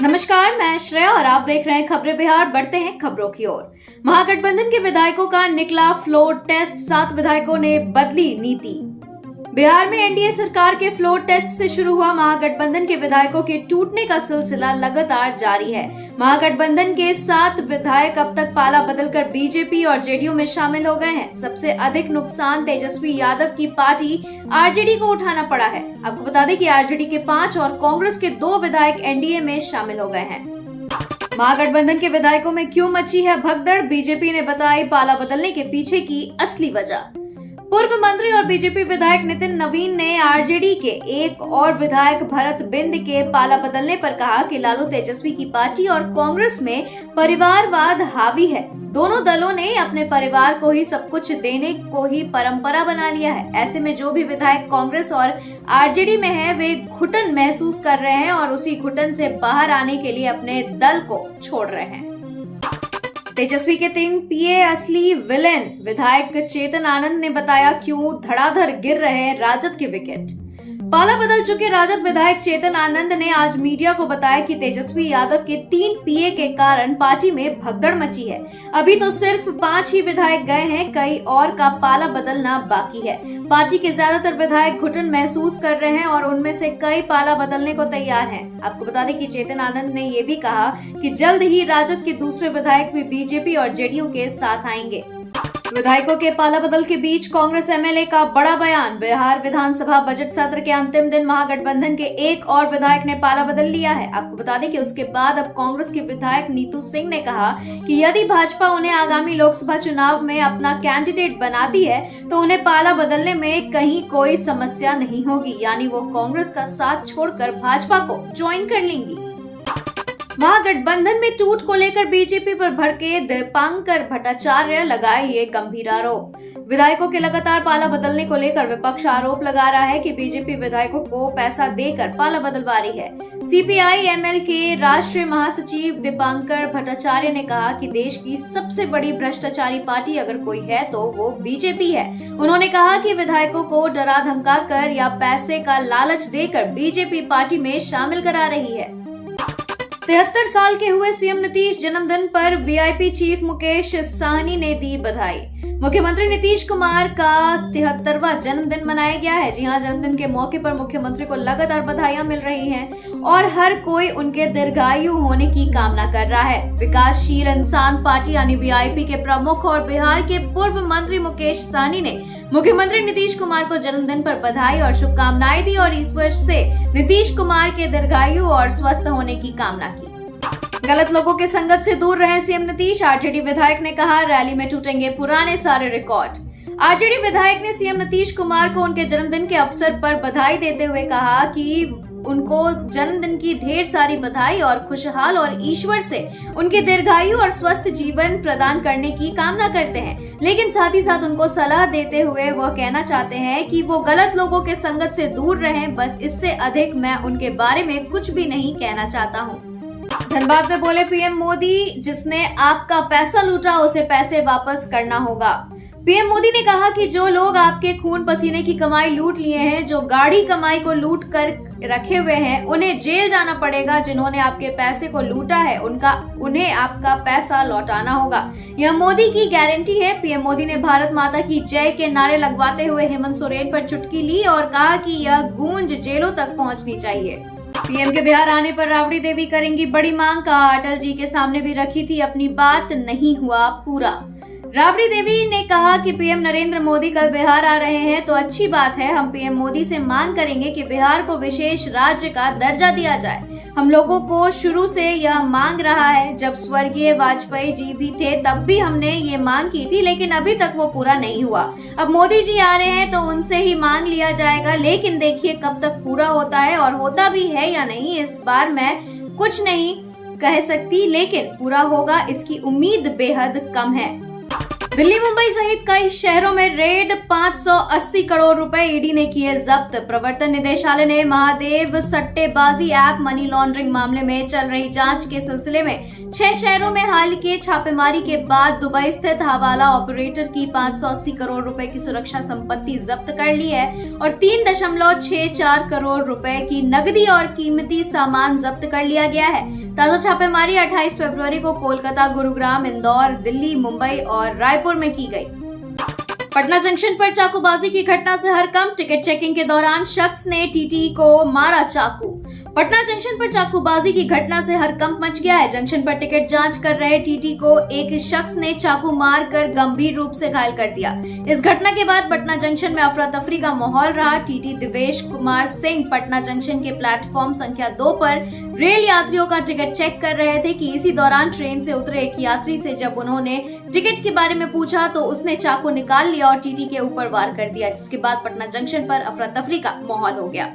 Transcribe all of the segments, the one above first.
नमस्कार, मैं श्रेया और आप देख रहे हैं खबरें बिहार। बढ़ते हैं खबरों की ओर। महागठबंधन के विधायकों का निकला फ्लोर टेस्ट, 7 विधायकों ने बदली नीति। बिहार में एनडीए सरकार के फ्लोर टेस्ट से शुरू हुआ महागठबंधन के विधायकों के टूटने का सिलसिला लगातार जारी है। महागठबंधन के 7 विधायक अब तक पाला बदलकर बीजेपी और जेडीयू में शामिल हो गए हैं। सबसे अधिक नुकसान तेजस्वी यादव की पार्टी आरजेडी को उठाना पड़ा है। आपको बता दें कि आरजेडी के 5 और कांग्रेस के 2 विधायक एनडीए में शामिल हो गए हैं। महागठबंधन के विधायकों में क्यों मची है भगदड़, बीजेपी ने बताई पाला बदलने के पीछे की असली वजह। पूर्व मंत्री और बीजेपी विधायक नितिन नवीन ने आरजेडी के एक और विधायक भरत बिंद के पाला बदलने पर कहा कि लालू तेजस्वी की पार्टी और कांग्रेस में परिवारवाद हावी है। दोनों दलों ने अपने परिवार को ही सब कुछ देने को ही परंपरा बना लिया है। ऐसे में जो भी विधायक कांग्रेस और आरजेडी में है वे घुटन महसूस कर रहे हैं और उसी घुटन से बाहर आने के लिए अपने दल को छोड़ रहे हैं। तेजस्वी के 3 पीए असली विलेन, विधायक चेतन आनंद ने बताया क्यों धड़ाधड़ गिर रहे राजद के विकेट। पाला बदल चुके राजद विधायक चेतन आनंद ने आज मीडिया को बताया कि तेजस्वी यादव के 3 पीए के कारण पार्टी में भगदड़ मची है। अभी तो सिर्फ 5 ही विधायक गए हैं, कई और का पाला बदलना बाकी है। पार्टी के ज्यादातर विधायक घुटन महसूस कर रहे हैं और उनमें से कई पाला बदलने को तैयार हैं। आपको बता दें कि चेतन आनंद ने ये भी कहा कि जल्द ही राजद के दूसरे विधायक भी बीजेपी और जेडीयू के साथ आएंगे। विधायकों के पाला बदल के बीच कांग्रेस एमएलए का बड़ा बयान। बिहार विधानसभा बजट सत्र के अंतिम दिन महागठबंधन के एक और विधायक ने पाला बदल लिया है। आपको बता दें कि उसके बाद अब कांग्रेस के विधायक नीतू सिंह ने कहा कि यदि भाजपा उन्हें आगामी लोकसभा चुनाव में अपना कैंडिडेट बनाती है तो उन्हें पाला बदलने में कहीं कोई समस्या नहीं होगी, यानी वो कांग्रेस का साथ छोड़कर भाजपा को ज्वाइन कर लेंगी। महागठबंधन में टूट को लेकर बीजेपी पर भड़के दीपांकर भट्टाचार्य लगाए ये गंभीर आरोप। विधायकों के लगातार पाला बदलने को लेकर विपक्ष आरोप लगा रहा है कि बीजेपी विधायकों को पैसा देकर पाला बदलवा रही है। सीपीआई एमएल के राष्ट्रीय महासचिव दीपांकर भट्टाचार्य ने कहा कि देश की सबसे बड़ी भ्रष्टाचारी पार्टी अगर कोई है तो वो बीजेपी है। उन्होंने कहा कि विधायकों को डरा धमका कर या पैसे का लालच देकर बीजेपी पार्टी में शामिल करा रही है। 73 साल के हुए सीएम नीतीश जन्मदिन पर वीआईपी चीफ मुकेश साहनी ने दी बधाई। मुख्यमंत्री नीतीश कुमार का 73वां जन्मदिन मनाया गया है। जी हां, जन्मदिन के मौके पर मुख्यमंत्री को लगातार बधाइयां मिल रही हैं और हर कोई उनके दीर्घायु होने की कामना कर रहा है। विकासशील इंसान पार्टी यानी वीआईपी के प्रमुख और बिहार के पूर्व मंत्री मुकेश साहनी ने मुख्यमंत्री नीतीश कुमार को जन्मदिन पर बधाई और शुभकामनाएं दी और ईश्वर से नीतीश कुमार के दीर्घायु और स्वस्थ होने की कामना की। गलत लोगों के संगत से दूर रहे सीएम नीतीश, आरजेडी विधायक ने कहा रैली में टूटेंगे पुराने सारे रिकॉर्ड। आरजेडी विधायक ने सीएम नीतीश कुमार को उनके जन्मदिन के अवसर पर बधाई देते हुए कहा कि उनको जन्मदिन की ढेर सारी बधाई और खुशहाल और ईश्वर से उनके दीर्घायु और स्वस्थ जीवन प्रदान करने की कामना करते हैं। लेकिन साथ ही साथ उनको सलाह देते हुए वह कहना चाहते हैं कि वो गलत लोगों के संगत से दूर रहें। बस इससे अधिक मैं उनके बारे में कुछ भी नहीं कहना चाहता हूँ। धनबाद में बोले पीएम मोदी, जिसने आपका पैसा लूटा उसे पैसे वापस करना होगा। पीएम मोदी ने कहा कि जो लोग आपके खून पसीने की कमाई लूट लिए हैं, जो गाढ़ी कमाई को लूट कर रखे हुए हैं, उन्हें जेल जाना पड़ेगा। जिन्होंने आपके पैसे को लूटा है उन्हें आपका पैसा लौटाना होगा। यह मोदी की गारंटी है। पीएम मोदी ने भारत माता की जय के नारे लगवाते हुए हेमंत सोरेन पर चुटकी ली और कहा कि यह गूंज जेलों तक पहुंचनी चाहिए। पीएम के बिहार आने पर राबड़ी देवी करेंगी बड़ी मांग, कहा अटल जी के सामने भी रखी थी अपनी बात, नहीं हुआ पूरा। राबड़ी देवी ने कहा कि पीएम नरेंद्र मोदी कल बिहार आ रहे हैं तो अच्छी बात है। हम पीएम मोदी से मांग करेंगे कि बिहार को विशेष राज्य का दर्जा दिया जाए। हम लोगों को शुरू से यह मांग रहा है। जब स्वर्गीय वाजपेयी जी भी थे तब भी हमने ये मांग की थी, लेकिन अभी तक वो पूरा नहीं हुआ। अब मोदी जी आ रहे हैं तो उनसे ही मांग लिया जाएगा, लेकिन देखिए कब तक पूरा होता है और होता भी है या नहीं, इस बार मैं कुछ नहीं कह सकती, लेकिन पूरा होगा इसकी उम्मीद बेहद कम है। दिल्ली मुंबई सहित कई शहरों में रेड, 580 करोड़ रुपए ईडी ने किए जब्त। प्रवर्तन निदेशालय ने महादेव सट्टेबाजी ऐप मनी लॉन्ड्रिंग मामले में चल रही जांच के सिलसिले में 6 शहरों में हाल के छापेमारी के बाद दुबई स्थित हवाला ऑपरेटर की 580 करोड़ रुपए की सुरक्षा संपत्ति जब्त कर ली है और 3.64 करोड़ रुपए की नकदी और कीमती सामान जब्त कर लिया गया है। ताजा छापेमारी 28 फरवरी को कोलकाता, गुरुग्राम, इंदौर, दिल्ली, मुंबई और रायपुर में की गई। पटना जंक्शन पर चाकूबाजी की घटना से हड़कंप। टिकट चेकिंग के दौरान शख्स ने टीटी को मारा चाकू। पटना जंक्शन पर चाकूबाजी की घटना से हड़कंप मच गया है। जंक्शन पर टिकट जांच कर रहे टीटी को एक शख्स ने चाकू मारकर गंभीर रूप से घायल कर दिया। इस घटना के बाद पटना जंक्शन में अफरा तफरी का माहौल रहा। टीटी दिवेश कुमार सिंह पटना जंक्शन के प्लेटफॉर्म संख्या 2 पर रेल यात्रियों का टिकट चेक कर रहे थे कि इसी दौरान ट्रेन से उतरे एक यात्री से जब उन्होंने टिकट के बारे में पूछा तो उसने चाकू निकाल लिया और टीटी के ऊपर वार कर दिया, जिसके बाद पटना जंक्शन पर अफरा तफरी का माहौल हो गया।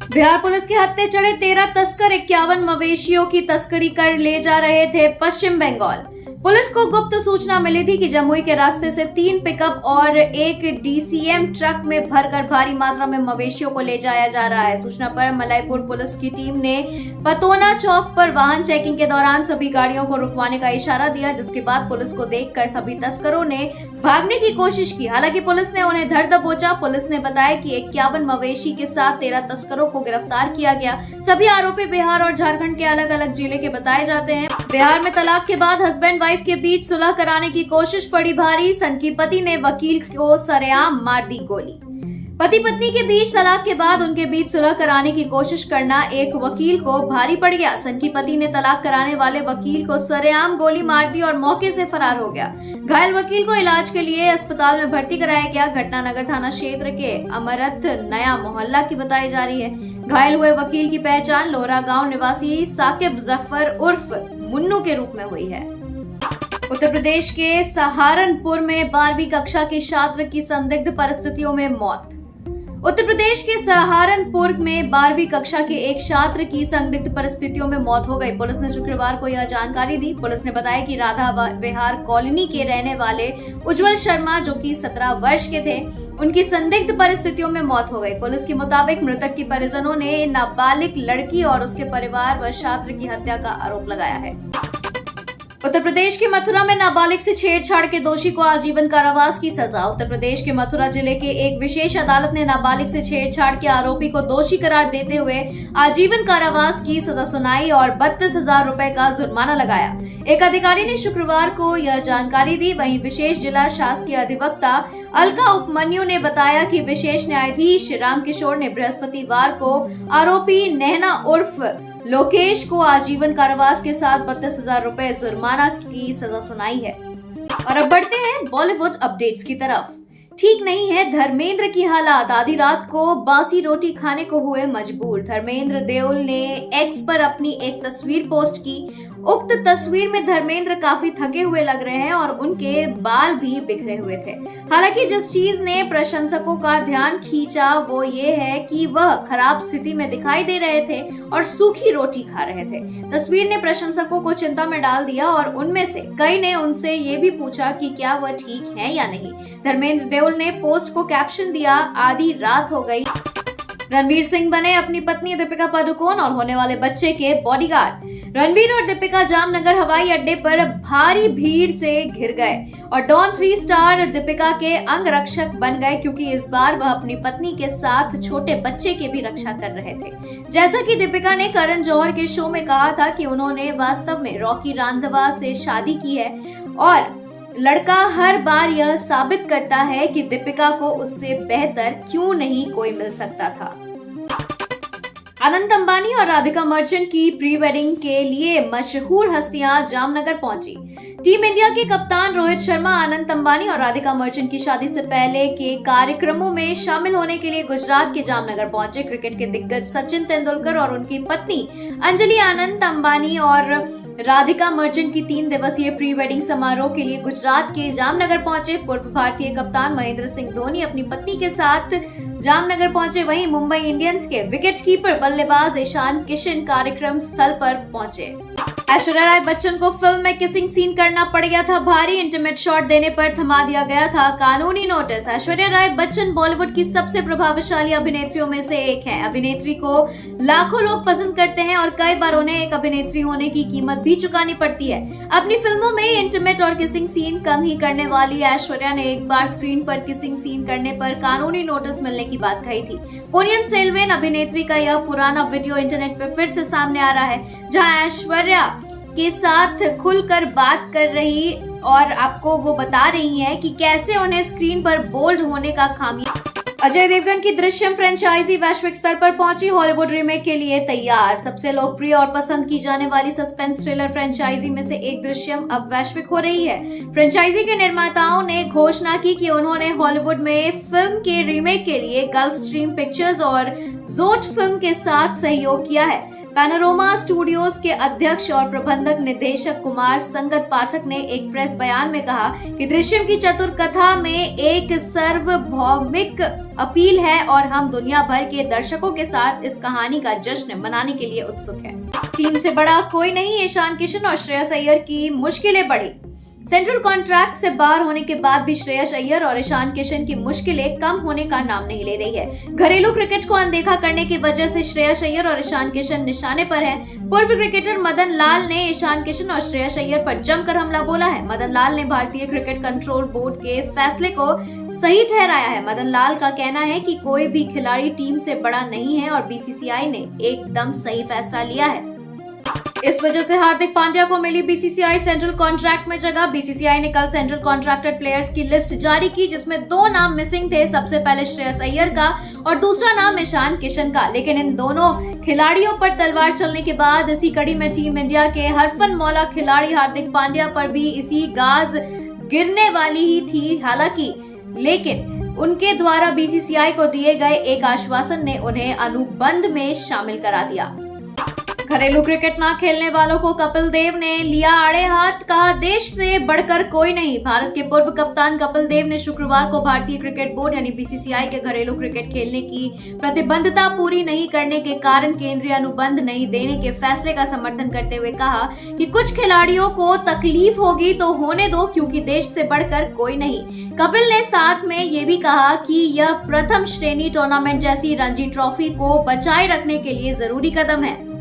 बिहार पुलिस के हत्थे चढ़े 13 तस्कर 51 मवेशियों की तस्करी कर ले जा रहे थे पश्चिम बंगाल। पुलिस को गुप्त सूचना मिली थी कि जमुई के रास्ते से 3 पिकअप और एक डीसीएम ट्रक में भरकर भारी मात्रा में मवेशियों को ले जाया जा रहा है। सूचना पर मलयपुर पुलिस की टीम ने पतोना चौक पर वाहन चेकिंग के दौरान सभी गाड़ियों को रुकवाने का इशारा दिया, जिसके बाद पुलिस को देखकर सभी तस्करों ने भागने की कोशिश की। हालांकि पुलिस ने उन्हें धर दबोचा। पुलिस ने बताया कि 51 मवेशी के साथ 13 तस्करों को गिरफ्तार किया गया। सभी आरोपी बिहार और झारखंड के अलग अलग जिले के बताए जाते हैं। बिहार में तलाक के बाद हस्बैंड वाइफ के बीच सुलह कराने की कोशिश पड़ी भारी। सन की पति ने वकील को सरेआम मार दी गोली। पति पत्नी के बीच तलाक के बाद उनके बीच सुलह कराने की कोशिश करना एक वकील को भारी पड़ गया। सन की पति ने तलाक कराने वाले वकील को सरेआम गोली मार दी और मौके से फरार हो गया। घायल वकील को इलाज के लिए अस्पताल में भर्ती कराया गया। घटना नगर थाना क्षेत्र के अमरथ नया मोहल्ला की बताई जा रही है। घायल हुए वकील की पहचान लोहरा गांव निवासी साकिब जफर उर्फ मुन्नू के रूप में हुई है। उत्तर प्रदेश के सहारनपुर में 12वीं कक्षा के छात्र की संदिग्ध परिस्थितियों में मौत। उत्तर प्रदेश के सहारनपुर में 12वीं कक्षा के एक छात्र की संदिग्ध परिस्थितियों में मौत हो गई। पुलिस ने शुक्रवार को यह जानकारी दी। पुलिस ने बताया कि राधा विहार कॉलोनी के रहने वाले उज्जवल शर्मा, जो कि 17 वर्ष के थे, उनकी संदिग्ध परिस्थितियों में मौत हो गई। पुलिस के मुताबिक मृतक के परिजनों ने नाबालिग लड़की और उसके परिवार व छात्र की हत्या का आरोप लगाया है। उत्तर प्रदेश के मथुरा में नाबालिग से छेड़छाड़ के दोषी को आजीवन कारावास की सजा। उत्तर प्रदेश के मथुरा जिले के एक विशेष अदालत ने नाबालिग से छेड़छाड़ के आरोपी को दोषी करार देते हुए आजीवन कारावास की सजा सुनाई और 32,000 रुपए का जुर्माना लगाया। एक अधिकारी ने शुक्रवार को यह जानकारी दी। वहीं विशेष जिला शासकीय अधिवक्ता अलका उपमन्यु ने बताया कि विशेष न्यायाधीश रामकिशोर ने बृहस्पतिवार को आरोपी नैना उर्फ लोकेश को आजीवन कारावास के साथ 32,000 रुपए जुर्माना की सजा सुनाई है। और अब बढ़ते हैं बॉलीवुड अपडेट्स की तरफ। ठीक नहीं है धर्मेंद्र की हालात, आधी रात को बासी रोटी खाने को हुए मजबूर। धर्मेंद्र देओल ने एक्स पर अपनी एक तस्वीर पोस्ट की। उक्त तस्वीर में धर्मेंद्र काफी थके हुए लग रहे हैं और उनके बाल भी बिखरे हुए थे। हालांकि जिस चीज ने प्रशंसकों का ध्यान खींचा वो ये है कि वह खराब स्थिति में दिखाई दे रहे थे और सूखी रोटी खा रहे थे। तस्वीर ने प्रशंसकों को चिंता में डाल दिया और उनमें से कई ने उनसे ये भी पूछा कि क्या वह ठीक है या नहीं। धर्मेंद्र देओल ने पोस्ट को कैप्शन दिया, आधी रात हो गई। रणवीर सिंह बने अपनी पत्नी दीपिका पादुकोण और होने वाले बच्चे के बॉडीगार्ड। रणवीर और दीपिका जामनगर हवाई अड्डे पर भारी भीड़ से घिर गए और डॉन 3 स्टार दीपिका के अंगरक्षक बन गए, क्योंकि इस बार वह अपनी पत्नी के साथ छोटे बच्चे की भी रक्षा कर रहे थे। जैसा कि दीपिका ने करण जौहर के शो में कहा था कि उन्होंने वास्तव में रॉकी रांधवा से शादी की है और लड़का हर बार यह साबित करता है कि दीपिका को उससे बेहतर क्यों नहीं कोई मिल सकता था। अनंत अंबानी और राधिका मर्चेंट की प्री वेडिंग के लिए मशहूर हस्तियां जामनगर पहुंची। टीम इंडिया के कप्तान रोहित शर्मा अनंत अंबानी और राधिका मर्चेंट की शादी से पहले के कार्यक्रमों में शामिल होने के लिए गुजरात के जामनगर पहुंचे। क्रिकेट के दिग्गज सचिन तेंदुलकर और उनकी पत्नी अंजलि अनंत अंबानी और राधिका मर्चेंट की 3 दिवसीय प्री वेडिंग समारोह के लिए गुजरात के जामनगर पहुंचे। पूर्व भारतीय कप्तान महेंद्र सिंह धोनी अपनी पत्नी के साथ जामनगर पहुंचे। वहीं मुंबई इंडियंस के विकेटकीपर बल्लेबाज ईशान किशन कार्यक्रम स्थल पर पहुंचे। ऐश्वर्या राय बच्चन को फिल्म में किसिंग सीन करना पड़ गया था भारी। इंटीमेट शॉट देने पर थमा दिया गया था कानूनी नोटिस। ऐश्वर्या राय बच्चन बॉलीवुड की सबसे प्रभावशाली अभिनेत्रियों में से एक हैं। अभिनेत्री को लाखों लोग पसंद करते हैं और कई बार उन्हें एक अभिनेत्री होने की कीमत भी चुकानी पड़ती है। अपनी फिल्मों में इंटीमेट और किसिंग सीन कम ही करने वाली ऐश्वर्या ने एक बार स्क्रीन पर किसिंग सीन करने पर कानूनी नोटिस मिलने की बात कही थी। पोनियन सेल्वेन अभिनेत्री का यह पुराना वीडियो इंटरनेट पर फिर से सामने आ रहा है, जहां ऐश्वर्या के साथ खुलकर बात कर रही और आपको वो बता रही हैं कि कैसे उन्हें स्क्रीन पर बोल्ड होने का खामियाजा। अजय देवगन की दृश्यम फ्रेंचाइजी वैश्विक स्तर पर पहुंची, हॉलीवुड रीमेक के लिए तैयार। सबसे लोकप्रिय और पसंद की जाने वाली सस्पेंस थ्रिलर फ्रेंचाइजी में से एक दृश्यम अब वैश्विक हो रही है। फ्रेंचाइजी के निर्माताओं ने घोषणा की कि उन्होंने हॉलीवुड में फिल्म के रीमेक के लिए गल्फ स्ट्रीम पिक्चर्स और जोट फिल्म के साथ सहयोग किया है। पैनोरमा स्टूडियोज के अध्यक्ष और प्रबंधक निर्देशक कुमार संगत पाठक ने एक प्रेस बयान में कहा कि दृश्यम की चतुर कथा में एक सार्वभौमिक अपील है और हम दुनिया भर के दर्शकों के साथ इस कहानी का जश्न मनाने के लिए उत्सुक हैं। टीम से बड़ा कोई नहीं, ईशान किशन और श्रेयस अय्यर की मुश्किलें बढ़ी। सेंट्रल कॉन्ट्रैक्ट से बाहर होने के बाद भी श्रेयस अय्यर और ईशान किशन की मुश्किलें कम होने का नाम नहीं ले रही है। घरेलू क्रिकेट को अनदेखा करने की वजह से श्रेयस अय्यर और ईशान किशन निशाने पर हैं। पूर्व क्रिकेटर मदन लाल ने ईशान किशन और श्रेयस अय्यर पर जमकर हमला बोला है। मदन लाल ने भारतीय क्रिकेट कंट्रोल बोर्ड के फैसले को सही ठहराया है। मदन लाल का कहना है कि कोई भी खिलाड़ी टीम से बड़ा नहीं है और बीसीसीआई ने एकदम सही फैसला लिया है। इस वजह से हार्दिक पांड्या को मिली बीसीसीआई सेंट्रल कॉन्ट्रैक्ट में जगह। बीसीसीआई ने कल सेंट्रल कॉन्ट्रैक्टेड प्लेयर्स की लिस्ट जारी की, जिसमें 2 नाम मिसिंग थे। सबसे पहले श्रेयस अय्यर का और दूसरा नाम ईशान किशन का। लेकिन इन दोनों खिलाड़ियों पर तलवार चलने के बाद इसी कड़ी में टीम इंडिया के हरफन मौला खिलाड़ी हार्दिक पांड्या पर भी इसी गाज गिरने वाली ही थी। हालांकि लेकिन उनके द्वारा बीसीसीआई को दिए गए एक आश्वासन ने उन्हें अनुबंध में शामिल करा दिया। घरेलू क्रिकेट ना खेलने वालों को कपिल देव ने लिया आड़े हाथ, कहा देश से बढ़कर कोई नहीं। भारत के पूर्व कप्तान कपिल देव ने शुक्रवार को भारतीय क्रिकेट बोर्ड यानी बीसीसीआई के घरेलू क्रिकेट खेलने की प्रतिबद्धता पूरी नहीं करने के कारण केंद्रीय अनुबंध नहीं देने के फैसले का समर्थन करते हुए कहा कि कुछ खिलाड़ियों को तकलीफ होगी तो होने दो, क्योंकि देश से बढ़कर कोई नहीं। कपिल ने साथ में ये भी कहा कि यह प्रथम श्रेणी टूर्नामेंट जैसी रणजी ट्रॉफी को बचाए रखने के लिए जरूरी कदम है।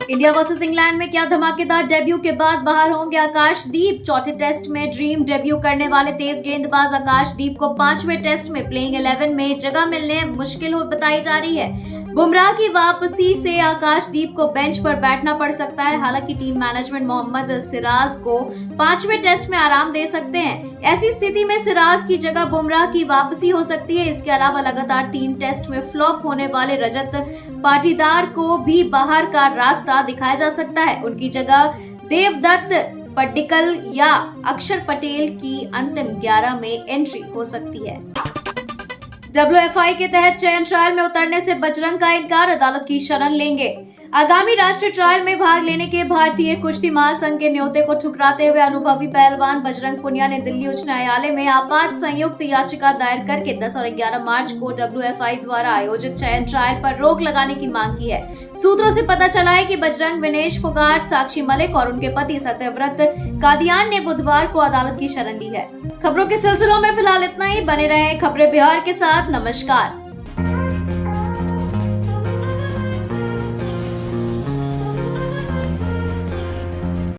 इंडिया वर्सेस इंग्लैंड में क्या धमाकेदार डेब्यू के बाद बाहर होंगे आकाशदीप। चौथे टेस्ट में ड्रीम डेब्यू करने वाले तेज गेंदबाज आकाशदीप को 5वें टेस्ट में प्लेइंग 11 में जगह मिलने मुश्किल हो बताई जा रही है। बुमराह की वापसी से आकाशदीप को बेंच पर बैठना पड़ सकता है। हालांकि टीम मैनेजमेंट मोहम्मद सिराज को 5वें टेस्ट में आराम दे सकते हैं। ऐसी स्थिति में सिराज की जगह बुमराह की वापसी हो सकती है। इसके अलावा लगातार 3 टेस्ट में फ्लॉप होने वाले रजत पाटीदार को भी बाहर का रास्ता दिखाया जा सकता है। उनकी जगह देवदत्त पड्डिकल या अक्षर पटेल की अंतिम 11 में एंट्री हो सकती है। WFI के तहत चयन ट्रायल में उतरने से बजरंग का इनकार, अदालत की शरण लेंगे। आगामी राष्ट्रीय ट्रायल में भाग लेने के भारतीय कुश्ती महासंघ के न्योते को ठुकराते हुए अनुभवी पहलवान बजरंग पुनिया ने दिल्ली उच्च न्यायालय में आपात संयुक्त याचिका दायर करके 10 और 11 मार्च को WFI द्वारा आयोजित चयन ट्रायल पर रोक लगाने की मांग की है। सूत्रों से पता चला है कि बजरंग, विनेश फोगाट, साक्षी मलिक और उनके पति सत्यव्रत कादियान ने बुधवार को अदालत की शरण ली है। खबरों के सिलसिलों में फिलहाल इतना ही। बने रहें खबरें बिहार के साथ। नमस्कार।